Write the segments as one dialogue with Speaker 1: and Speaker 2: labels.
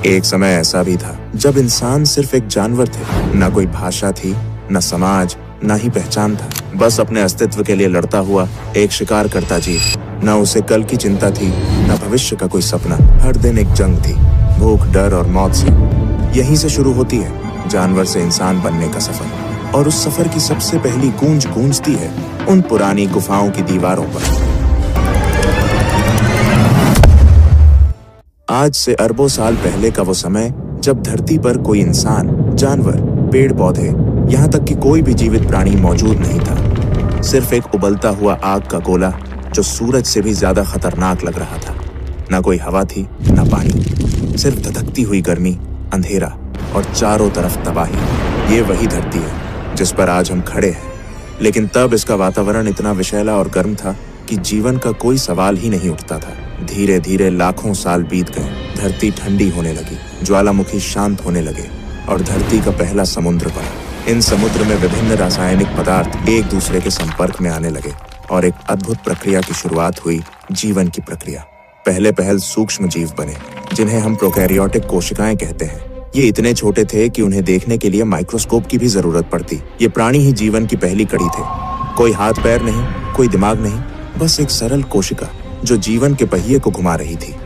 Speaker 1: एक समय ऐसा भी था जब इंसान सिर्फ एक जानवर थे। ना कोई भाषा थी, न समाज, ना ही पहचान था। बस अपने अस्तित्व के लिए लड़ता हुआ एक शिकार करता जीव। न उसे कल की चिंता थी, न भविष्य का कोई सपना। हर दिन एक जंग थी, भूख, डर और मौत से। यहीं से शुरू होती है जानवर से इंसान बनने का सफर। और उस सफर की सबसे पहली गूंज गूंजती है उन पुरानी गुफाओं की दीवारों पर। आज से अरबों साल पहले का वो समय जब धरती पर कोई इंसान, जानवर, पेड़ पौधे, यहाँ तक कि कोई भी जीवित प्राणी मौजूद नहीं था। सिर्फ एक उबलता हुआ आग का गोला जो सूरज से भी ज्यादा खतरनाक लग रहा था। ना कोई हवा थी, ना पानी, सिर्फ धधकती हुई गर्मी, अंधेरा और चारों तरफ तबाही। ये वही धरती है जिस पर आज हम खड़े हैं। लेकिन तब इसका वातावरण इतना विषैला और गर्म था कि जीवन का कोई सवाल ही नहीं उठता था। धीरे धीरे लाखों साल बीत गए। धरती ठंडी होने लगी, ज्वालामुखी शांत होने लगे और धरती का पहला समुद्र बना। इन समुद्र में विभिन्न रासायनिक पदार्थ एक दूसरे के संपर्क में आने लगे और एक अद्भुत प्रक्रिया की शुरुआत हुई, जीवन की प्रक्रिया। पहल सूक्ष्म जीव बने जिन्हें हम प्रोकैरियोटिक कोशिकाएं कहते हैं। ये इतने छोटे थे कि उन्हें देखने के लिए माइक्रोस्कोप की भी जरूरत पड़ती। ये प्राणी ही जीवन की पहली कड़ी थे। कोई हाथ पैर नहीं, कोई दिमाग नहीं, बस एक सरल कोशिका जो जीवन के पहिए को घुमा रही थी।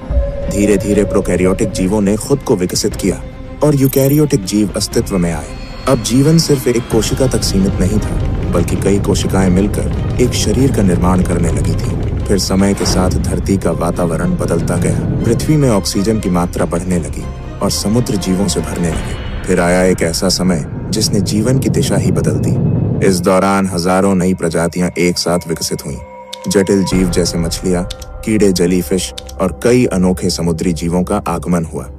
Speaker 1: धीरे धीरे प्रोकैरियोटिक जीवों ने खुद को विकसित किया और यूकैरियोटिक जीव अस्तित्व में आए। अब जीवन सिर्फ एक कोशिका तक सीमित नहीं था, बल्कि कई कोशिकाएं मिलकर एक शरीर का निर्माण करने लगी थी। फिर समय के साथ धरती का वातावरण बदलता गया। पृथ्वी में ऑक्सीजन की मात्रा बढ़ने लगी और समुद्र जीवों से भरने लगे। फिर आया एक ऐसा समय जिसने जीवन की दिशा ही बदल दी। इस दौरान हजारों नई प्रजातियां एक साथ विकसित हुईं। जटिल जीव जैसे मछलियां, कीड़े, जेलीफिश और कई अनोखे समुद्री जीवों का आगमन हुआ।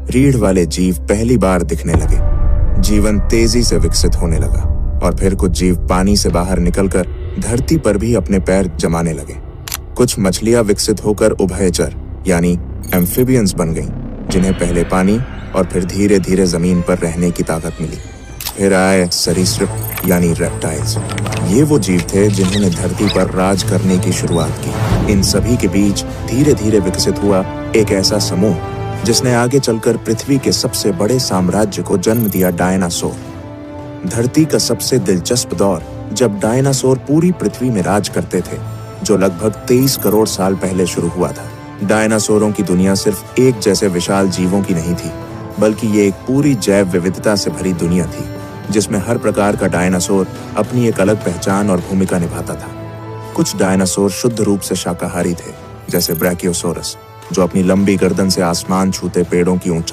Speaker 1: रीढ़ वाले जीव पहली बार दिखने लगे। जीवन तेजी से विकसित होने लगा और फिर कुछ जीव पानी से बाहर निकलकर धरती पर भी अपने पैर जमाने लगे। कुछ मछलियां विकसित होकर उभयचर यानी एम्फिबियंस बन गईं, जिन्हें पहले पानी और फिर धीरे धीरे जमीन पर रहने की ताकत मिली। फिर आए सरीसृप यानी रेप्टाइल्स। ये वो जीव थे जिन्होंने धरती पर राज करने की शुरुआत की। इन सभी के बीच धीरे धीरे विकसित हुआ एक ऐसा समूह जिसने आगे चलकर पृथ्वी के सबसे बड़े साम्राज्य को जन्म दिया, डायनासोर। धरती का सबसे दिलचस्प दौर जब डायनासोर पूरी पृथ्वी में राज करते थे, जो लगभग 23 करोड़ साल पहले शुरू हुआ था। डायनासोरों की दुनिया सिर्फ एक जैसे विशाल जीवों की नहीं थी, बल्कि ये एक पूरी जैव विविधता से भरी दुनिया थी, जिसमें हर प्रकार का डायनासोर अपनी एक अलग पहचान और भूमिका निभाता था। कुछ डायनासोर शुद्ध रूप से शाकाहारी थे, जैसे ब्रैकियोसोरस, जो अपनी लंबी गर्दन से आसमान छूते पेड़ों की ऊंचाई